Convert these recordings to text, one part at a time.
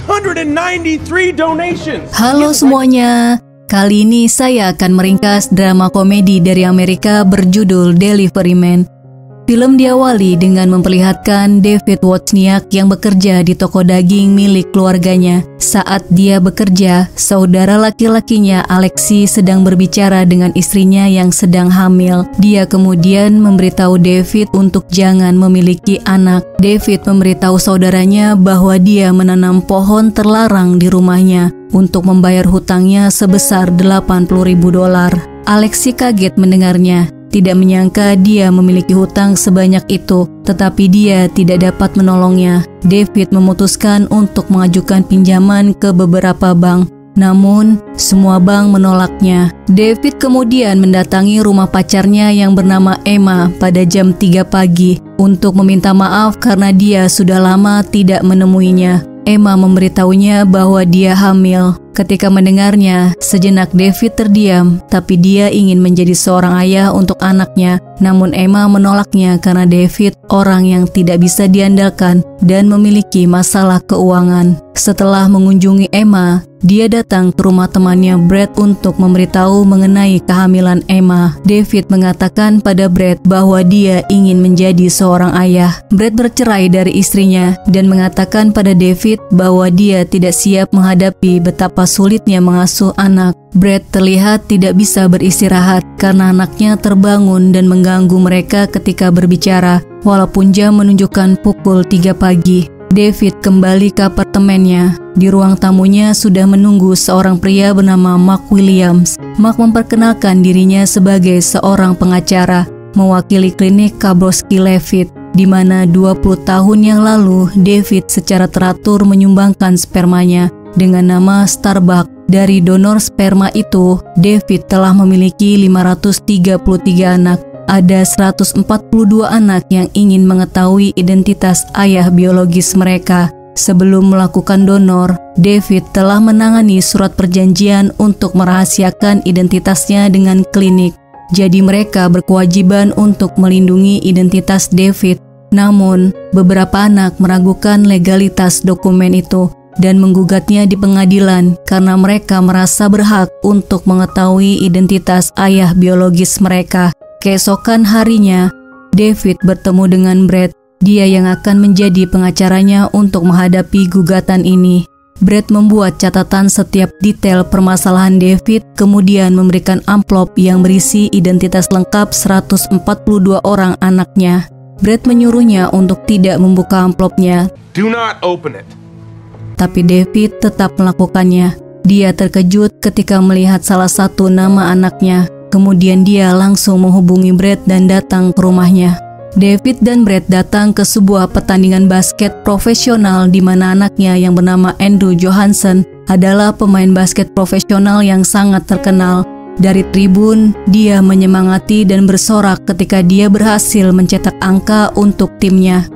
693 donations. Halo semuanya, kali ini saya akan meringkas drama komedi dari Amerika berjudul Delivery Man. Film diawali dengan memperlihatkan David Wozniak yang bekerja di toko daging milik keluarganya. Saat dia bekerja, saudara laki-lakinya Alexi sedang berbicara dengan istrinya yang sedang hamil. Dia kemudian memberitahu David untuk jangan memiliki anak. David memberitahu saudaranya bahwa dia menanam pohon terlarang di rumahnya untuk membayar hutangnya sebesar $80.000. Alexi kaget mendengarnya. Tidak menyangka dia memiliki hutang sebanyak itu, tetapi dia tidak dapat menolongnya. David memutuskan untuk mengajukan pinjaman ke beberapa bank. Namun, semua bank menolaknya. David kemudian mendatangi rumah pacarnya yang bernama Emma pada jam 3 pagi untuk meminta maaf karena dia sudah lama tidak menemuinya. Emma memberitahunya bahwa dia hamil. Ketika mendengarnya, sejenak David terdiam, tapi dia ingin menjadi seorang ayah untuk anaknya. Namun Emma menolaknya karena David orang yang tidak bisa diandalkan dan memiliki masalah keuangan. Setelah mengunjungi Emma, dia datang ke rumah temannya Brad untuk memberitahu mengenai kehamilan Emma. David mengatakan pada Brad bahwa dia ingin menjadi seorang ayah. Brad bercerai dari istrinya dan mengatakan pada David bahwa dia tidak siap menghadapi betapa sulitnya mengasuh anak. Brad terlihat tidak bisa beristirahat karena anaknya terbangun dan mengganggu mereka ketika berbicara, walaupun jam menunjukkan pukul 3 pagi. David kembali ke apartemennya. Di ruang tamunya sudah menunggu seorang pria bernama Mark Williams. Mark memperkenalkan dirinya sebagai seorang pengacara, mewakili klinik Kabrowski-Leavitt, di mana 20 tahun yang lalu David secara teratur menyumbangkan spermanya dengan nama Starbuck. Dari donor sperma itu, David telah memiliki 533 anak. Ada 142 anak yang ingin mengetahui identitas ayah biologis mereka. Sebelum melakukan donor, David telah menangani surat perjanjian untuk merahasiakan identitasnya dengan klinik. Jadi mereka berkewajiban untuk melindungi identitas David. Namun, beberapa anak meragukan legalitas dokumen itu dan menggugatnya di pengadilan karena mereka merasa berhak untuk mengetahui identitas ayah biologis mereka. Keesokan harinya, David bertemu dengan Brad, dia yang akan menjadi pengacaranya untuk menghadapi gugatan ini. Brad membuat catatan setiap detail permasalahan David, kemudian memberikan amplop yang berisi identitas lengkap 142 orang anaknya. Brad menyuruhnya untuk tidak membuka amplopnya. Do not open it. Tapi David tetap melakukannya. Dia terkejut ketika melihat salah satu nama anaknya. Kemudian dia langsung menghubungi Brad dan datang ke rumahnya. David dan Brad datang ke sebuah pertandingan basket profesional di mana anaknya yang bernama Andrew Johansson adalah pemain basket profesional yang sangat terkenal. Dari tribun, dia menyemangati dan bersorak ketika dia berhasil mencetak angka untuk timnya.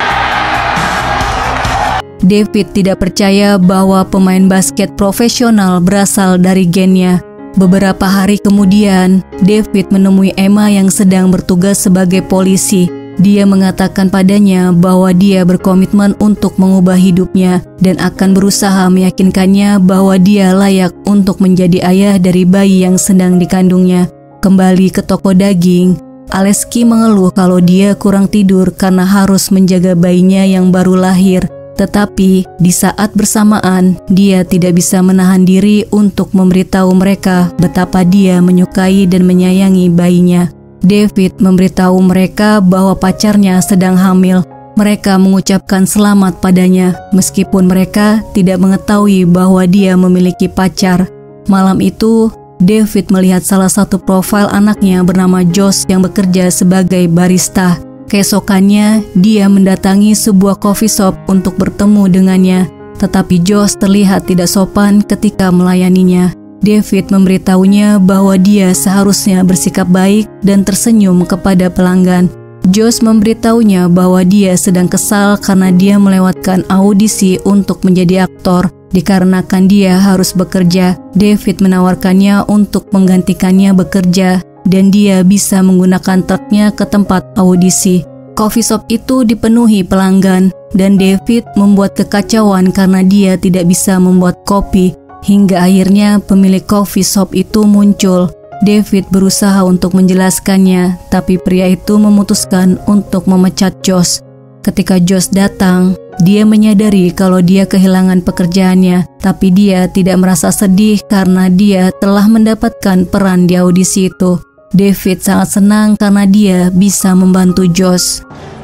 David tidak percaya bahwa pemain basket profesional berasal dari gennya. Beberapa hari kemudian, David menemui Emma yang sedang bertugas sebagai polisi. Dia mengatakan padanya bahwa dia berkomitmen untuk mengubah hidupnya dan akan berusaha meyakinkannya bahwa dia layak untuk menjadi ayah dari bayi yang sedang dikandungnya. Kembali ke toko daging, Alexi mengeluh kalau dia kurang tidur karena harus menjaga bayinya yang baru lahir. Tetapi di saat bersamaan, dia tidak bisa menahan diri untuk memberitahu mereka betapa dia menyukai dan menyayangi bayinya. David memberitahu mereka bahwa pacarnya sedang hamil. Mereka mengucapkan selamat padanya, meskipun mereka tidak mengetahui bahwa dia memiliki pacar. Malam itu, David melihat salah satu profil anaknya bernama Josh yang bekerja sebagai barista. Keesokannya, dia mendatangi sebuah coffee shop untuk bertemu dengannya, tetapi Josh terlihat tidak sopan ketika melayaninya. David memberitahunya bahwa dia seharusnya bersikap baik dan tersenyum kepada pelanggan. Josh memberitahunya bahwa dia sedang kesal karena dia melewatkan audisi untuk menjadi aktor. Dikarenakan dia harus bekerja, David menawarkannya untuk menggantikannya bekerja dan dia bisa menggunakan truknya ke tempat audisi. Coffee shop itu dipenuhi pelanggan dan David membuat kekacauan karena dia tidak bisa membuat kopi. Hingga akhirnya pemilik coffee shop itu muncul. David berusaha untuk menjelaskannya, tapi pria itu memutuskan untuk memecat Josh. Ketika Josh datang, dia menyadari kalau dia kehilangan pekerjaannya, tapi dia tidak merasa sedih karena dia telah mendapatkan peran di audisi itu. David sangat senang karena dia bisa membantu Josh.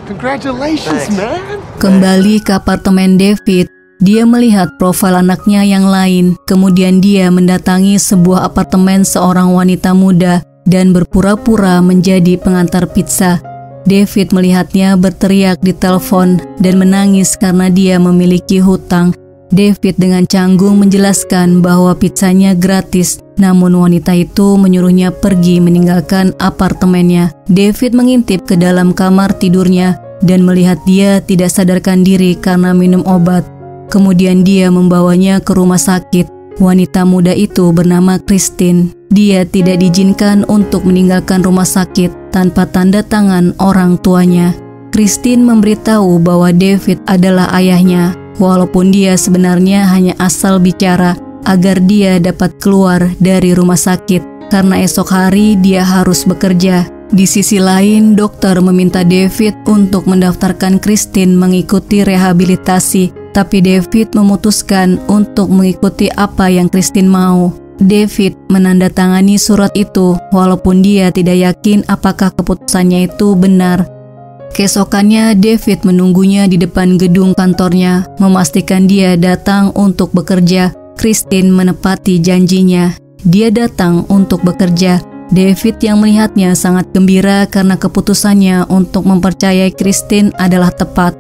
Congratulations, man. Kembali ke apartemen David, dia melihat profil anaknya yang lain. Kemudian dia mendatangi sebuah apartemen seorang wanita muda dan berpura-pura menjadi pengantar pizza. David melihatnya berteriak di telepon dan menangis karena dia memiliki hutang. David dengan canggung menjelaskan bahwa pizzanya gratis, namun wanita itu menyuruhnya pergi meninggalkan apartemennya. David mengintip ke dalam kamar tidurnya dan melihat dia tidak sadarkan diri karena minum obat. Kemudian dia membawanya ke rumah sakit. Wanita muda itu bernama Christine. Dia tidak diizinkan untuk meninggalkan rumah sakit tanpa tanda tangan orang tuanya. Christine memberitahu bahwa David adalah ayahnya, walaupun dia sebenarnya hanya asal bicara agar dia dapat keluar dari rumah sakit karena esok hari dia harus bekerja. Di sisi lain, dokter meminta David untuk mendaftarkan Christine mengikuti rehabilitasi, tapi David memutuskan untuk mengikuti apa yang Christine mau. David menandatangani surat itu walaupun dia tidak yakin apakah keputusannya itu benar. Keesokannya David menunggunya di depan gedung kantornya, memastikan dia datang untuk bekerja. Christine menepati janjinya. Dia datang untuk bekerja. David yang melihatnya sangat gembira karena keputusannya untuk mempercayai Christine adalah tepat.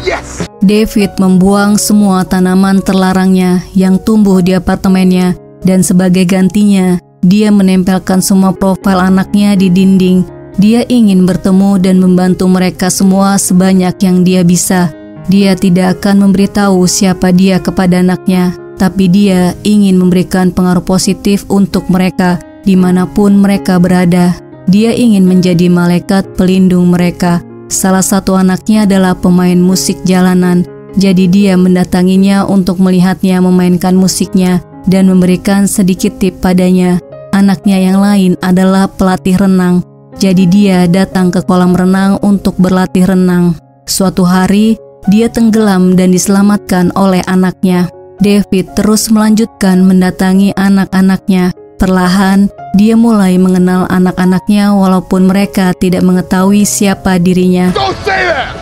Yes. David membuang semua tanaman terlarangnya yang tumbuh di apartemennya dan sebagai gantinya, dia menempelkan semua profil anaknya di dinding. Dia ingin bertemu dan membantu mereka semua sebanyak yang dia bisa. Dia tidak akan memberitahu siapa dia kepada anaknya, tapi dia ingin memberikan pengaruh positif untuk mereka dimanapun mereka berada. Dia ingin menjadi malaikat pelindung mereka. Salah satu anaknya adalah pemain musik jalanan, jadi dia mendatanginya untuk melihatnya memainkan musiknya dan memberikan sedikit tip padanya. Anaknya yang lain adalah pelatih renang, jadi dia datang ke kolam renang untuk berlatih renang. Suatu hari, dia tenggelam dan diselamatkan oleh anaknya. David terus melanjutkan mendatangi anak-anaknya. Perlahan, dia mulai mengenal anak-anaknya walaupun mereka tidak mengetahui siapa dirinya. Don't say that.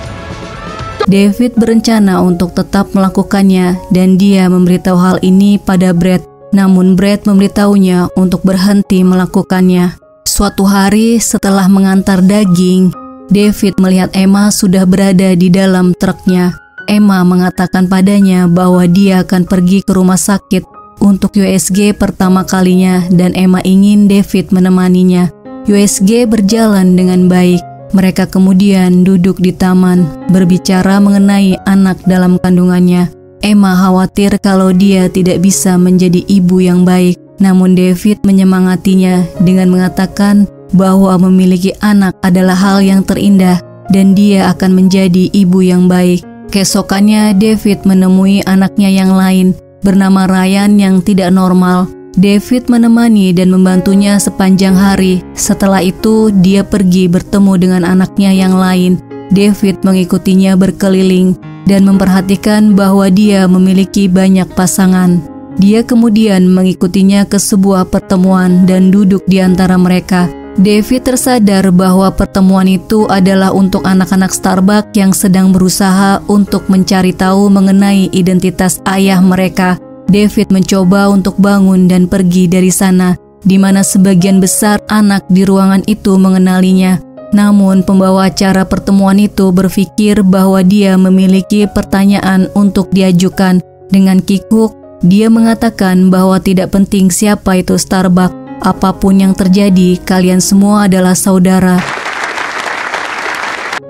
David berencana untuk tetap melakukannya dan dia memberitahu hal ini pada Brad. Namun Brad memberitahunya untuk berhenti melakukannya. Suatu hari setelah mengantar daging, David melihat Emma sudah berada di dalam truknya. Emma mengatakan padanya bahwa dia akan pergi ke rumah sakit untuk USG pertama kalinya dan Emma ingin David menemaninya. USG berjalan dengan baik. Mereka kemudian duduk di taman, berbicara mengenai anak dalam kandungannya. Emma khawatir kalau dia tidak bisa menjadi ibu yang baik, namun David menyemangatinya dengan mengatakan bahwa memiliki anak adalah hal yang terindah dan dia akan menjadi ibu yang baik. Keesokannya David menemui anaknya yang lain, bernama Ryan yang tidak normal. David menemani dan membantunya sepanjang hari. Setelah itu, dia pergi bertemu dengan anaknya yang lain. David mengikutinya berkeliling dan memperhatikan bahwa dia memiliki banyak pasangan. Dia kemudian mengikutinya ke sebuah pertemuan dan duduk di antara mereka. David tersadar bahwa pertemuan itu adalah untuk anak-anak Starbucks yang sedang berusaha untuk mencari tahu mengenai identitas ayah mereka. David mencoba untuk bangun dan pergi dari sana, di mana sebagian besar anak di ruangan itu mengenalinya. Namun pembawa acara pertemuan itu berpikir bahwa dia memiliki pertanyaan untuk diajukan. Dengan kikuk, dia mengatakan bahwa tidak penting siapa itu Starbucks. Apapun yang terjadi, kalian semua adalah saudara.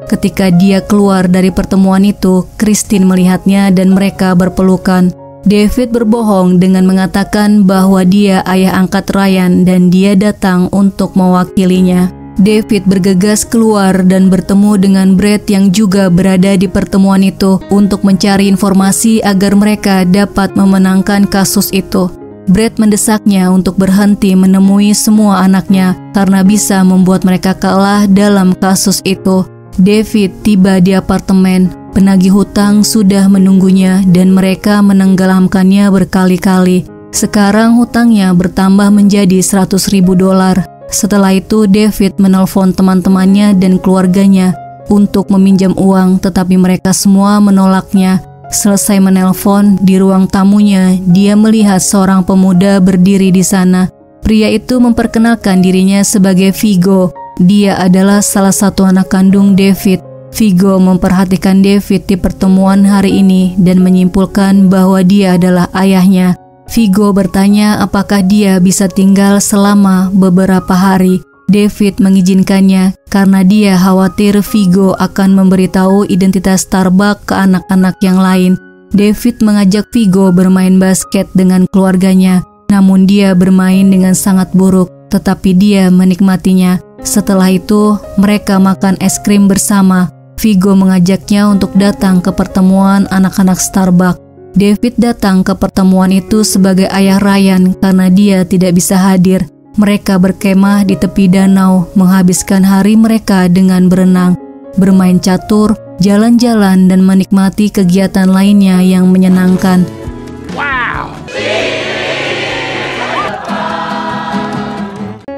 Ketika dia keluar dari pertemuan itu, Christine melihatnya dan mereka berpelukan. David berbohong dengan mengatakan bahwa dia ayah angkat Ryan dan dia datang untuk mewakilinya. David bergegas keluar dan bertemu dengan Brad yang juga berada di pertemuan itu untuk mencari informasi agar mereka dapat memenangkan kasus itu. Brad mendesaknya untuk berhenti menemui semua anaknya karena bisa membuat mereka kalah dalam kasus itu. David tiba di apartemen. Penagih hutang sudah menunggunya dan mereka menenggelamkannya berkali-kali. Sekarang hutangnya bertambah menjadi $100.000. Setelah itu David menelpon teman-temannya dan keluarganya untuk meminjam uang, tetapi mereka semua menolaknya. Selesai menelpon, di ruang tamunya dia melihat seorang pemuda berdiri di sana. Pria itu memperkenalkan dirinya sebagai Vigo. Dia adalah salah satu anak kandung David. Vigo memperhatikan David di pertemuan hari ini dan menyimpulkan bahwa dia adalah ayahnya. Vigo bertanya apakah dia bisa tinggal selama beberapa hari. David mengizinkannya karena dia khawatir Vigo akan memberitahu identitas Starbuck ke anak-anak yang lain. David mengajak Vigo bermain basket dengan keluarganya, namun dia bermain dengan sangat buruk, tetapi dia menikmatinya. Setelah itu, mereka makan es krim bersama. Vigo mengajaknya untuk datang ke pertemuan anak-anak Starbuck. David datang ke pertemuan itu sebagai ayah Ryan karena dia tidak bisa hadir. Mereka berkemah di tepi danau, menghabiskan hari mereka dengan berenang, bermain catur, jalan-jalan, dan menikmati kegiatan lainnya yang menyenangkan. Wow!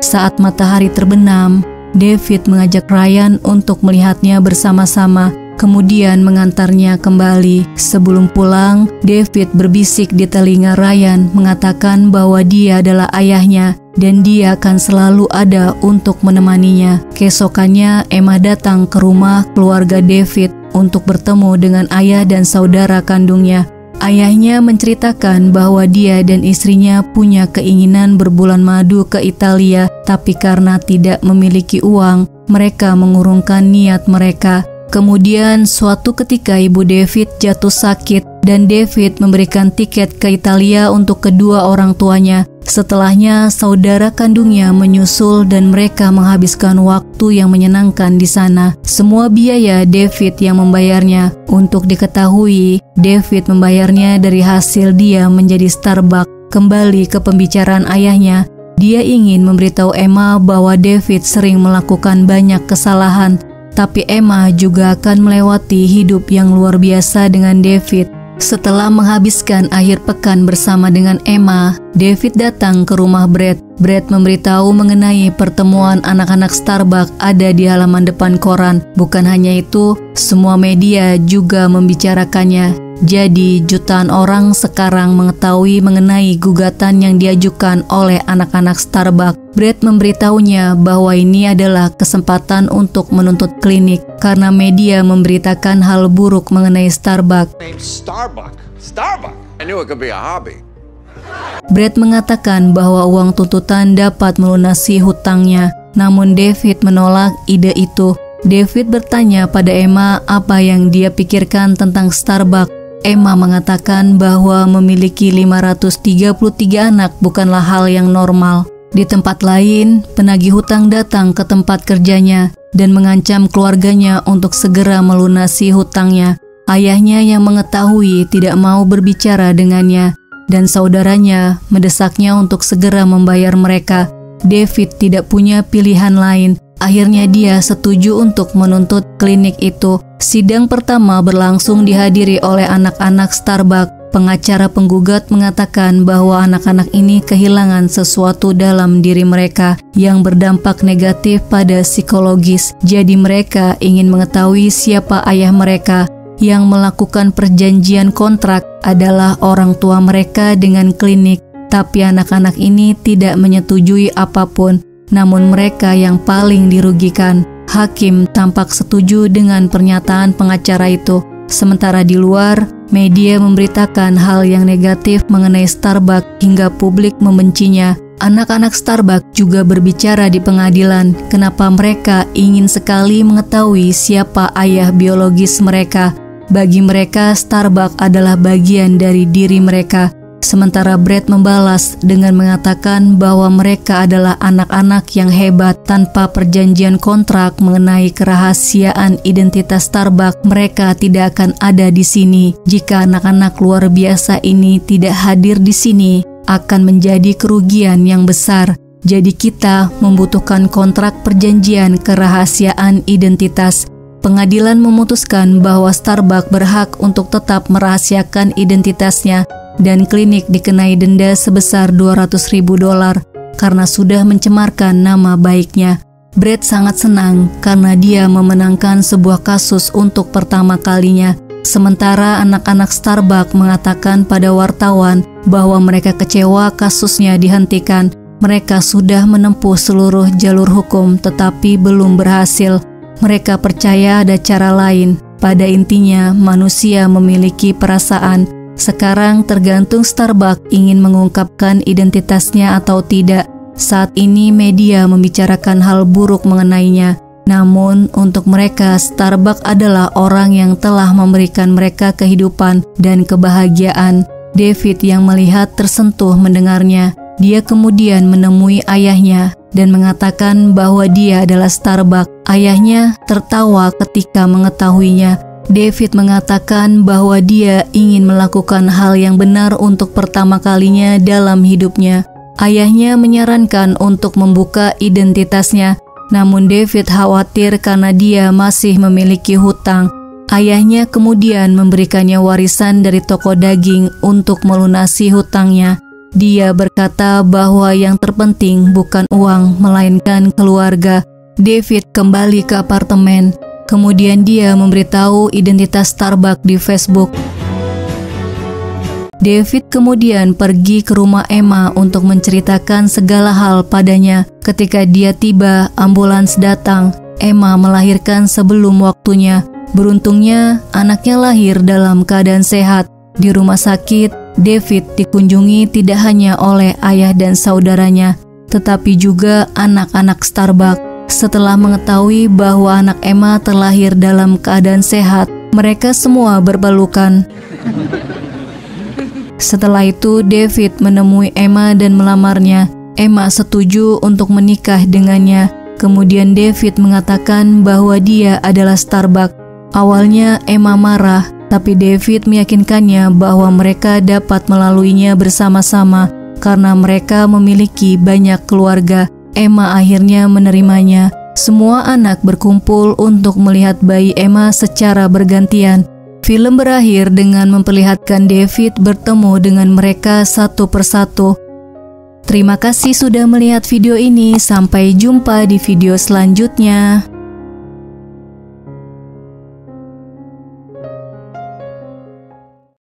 Saat matahari terbenam, David mengajak Ryan untuk melihatnya bersama-sama, kemudian mengantarnya kembali. Sebelum pulang, David berbisik di telinga Ryan, mengatakan bahwa dia adalah ayahnya dan dia akan selalu ada untuk menemaninya. Keesokannya, Emma datang ke rumah keluarga David untuk bertemu dengan ayah dan saudara kandungnya. Ayahnya menceritakan bahwa dia dan istrinya punya keinginan berbulan madu ke Italia, tapi karena tidak memiliki uang, mereka mengurungkan niat mereka. Kemudian suatu ketika ibu David jatuh sakit dan David memberikan tiket ke Italia untuk kedua orang tuanya. Setelahnya saudara kandungnya menyusul dan mereka menghabiskan waktu yang menyenangkan di sana. Semua biaya David yang membayarnya. Untuk diketahui, David membayarnya dari hasil dia menjadi Starbuck. Kembali ke pembicaraan ayahnya, dia ingin memberitahu Emma bahwa David sering melakukan banyak kesalahan. Tapi Emma juga akan melewati hidup yang luar biasa dengan David. Setelah menghabiskan akhir pekan bersama dengan Emma, David datang ke rumah Brad. Brad memberitahu mengenai pertemuan anak-anak Starbuck ada di halaman depan koran. Bukan hanya itu, semua media juga membicarakannya. Jadi jutaan orang sekarang mengetahui mengenai gugatan yang diajukan oleh anak-anak Starbuck. Brad memberitahunya bahwa ini adalah kesempatan untuk menuntut klinik karena media memberitakan hal buruk mengenai Starbuck. Starbuck. I knew it could be a hobby. Brad mengatakan bahwa uang tuntutan dapat melunasi hutangnya, namun David menolak ide itu. David bertanya pada Emma apa yang dia pikirkan tentang Starbuck. Emma mengatakan bahwa memiliki 533 anak bukanlah hal yang normal. Di tempat lain, penagih hutang datang ke tempat kerjanya dan mengancam keluarganya untuk segera melunasi hutangnya. Ayahnya yang mengetahui tidak mau berbicara dengannya dan saudaranya mendesaknya untuk segera membayar mereka. David tidak punya pilihan lain. Akhirnya dia setuju untuk menuntut klinik itu. Sidang pertama berlangsung dihadiri oleh anak-anak Starbuck. Pengacara penggugat mengatakan bahwa anak-anak ini kehilangan sesuatu dalam diri mereka yang berdampak negatif pada psikologis. Jadi mereka ingin mengetahui siapa ayah mereka. Yang melakukan perjanjian kontrak adalah orang tua mereka dengan klinik. Tapi anak-anak ini tidak menyetujui apapun. Namun mereka yang paling dirugikan. Hakim tampak setuju dengan pernyataan pengacara itu. Sementara di luar, media memberitakan hal yang negatif mengenai Starbuck hingga publik membencinya. Anak-anak Starbuck juga berbicara di pengadilan kenapa mereka ingin sekali mengetahui siapa ayah biologis mereka. Bagi mereka, Starbuck adalah bagian dari diri mereka. Sementara Brad membalas dengan mengatakan bahwa mereka adalah anak-anak yang hebat. Tanpa perjanjian kontrak mengenai kerahasiaan identitas Starbucks, mereka tidak akan ada di sini. Jika anak-anak luar biasa ini tidak hadir di sini, akan menjadi kerugian yang besar. Jadi kita membutuhkan kontrak perjanjian kerahasiaan identitas. Pengadilan memutuskan bahwa Starbucks berhak untuk tetap merahasiakan identitasnya dan klinik dikenai denda sebesar $200.000 karena sudah mencemarkan nama baiknya. Brad sangat senang karena dia memenangkan sebuah kasus untuk pertama kalinya. Sementara anak-anak Starbucks mengatakan pada wartawan bahwa mereka kecewa kasusnya dihentikan. Mereka sudah menempuh seluruh jalur hukum tetapi belum berhasil. Mereka percaya ada cara lain. Pada intinya, manusia memiliki perasaan. Sekarang tergantung Starbucks ingin mengungkapkan identitasnya atau tidak. Saat ini media membicarakan hal buruk mengenainya. Namun untuk mereka, Starbucks adalah orang yang telah memberikan mereka kehidupan dan kebahagiaan. David yang melihat tersentuh mendengarnya. Dia kemudian menemui ayahnya dan mengatakan bahwa dia adalah Starbucks. Ayahnya tertawa ketika mengetahuinya. David mengatakan bahwa dia ingin melakukan hal yang benar untuk pertama kalinya dalam hidupnya. Ayahnya menyarankan untuk membuka identitasnya, namun David khawatir karena dia masih memiliki hutang. Ayahnya kemudian memberikannya warisan dari toko daging untuk melunasi hutangnya. Dia berkata bahwa yang terpenting bukan uang, melainkan keluarga. David kembali ke apartemen. Kemudian dia memberitahu identitas Starbucks di Facebook. David kemudian pergi ke rumah Emma untuk menceritakan segala hal padanya. Ketika dia tiba, ambulans datang. Emma melahirkan sebelum waktunya. Beruntungnya, anaknya lahir dalam keadaan sehat. Di rumah sakit, David dikunjungi tidak hanya oleh ayah dan saudaranya, tetapi juga anak-anak Starbucks. Setelah mengetahui bahwa anak Emma terlahir dalam keadaan sehat, mereka semua berpelukan. Setelah itu, David menemui Emma dan melamarnya. Emma setuju untuk menikah dengannya. Kemudian David mengatakan bahwa dia adalah Starbucks. Awalnya Emma marah, tapi David meyakinkannya bahwa mereka dapat melaluinya bersama-sama karena mereka memiliki banyak keluarga. Emma akhirnya menerimanya. Semua anak berkumpul untuk melihat bayi Emma secara bergantian. Film berakhir dengan memperlihatkan David bertemu dengan mereka satu persatu. Terima kasih sudah melihat video ini. Sampai jumpa di video selanjutnya.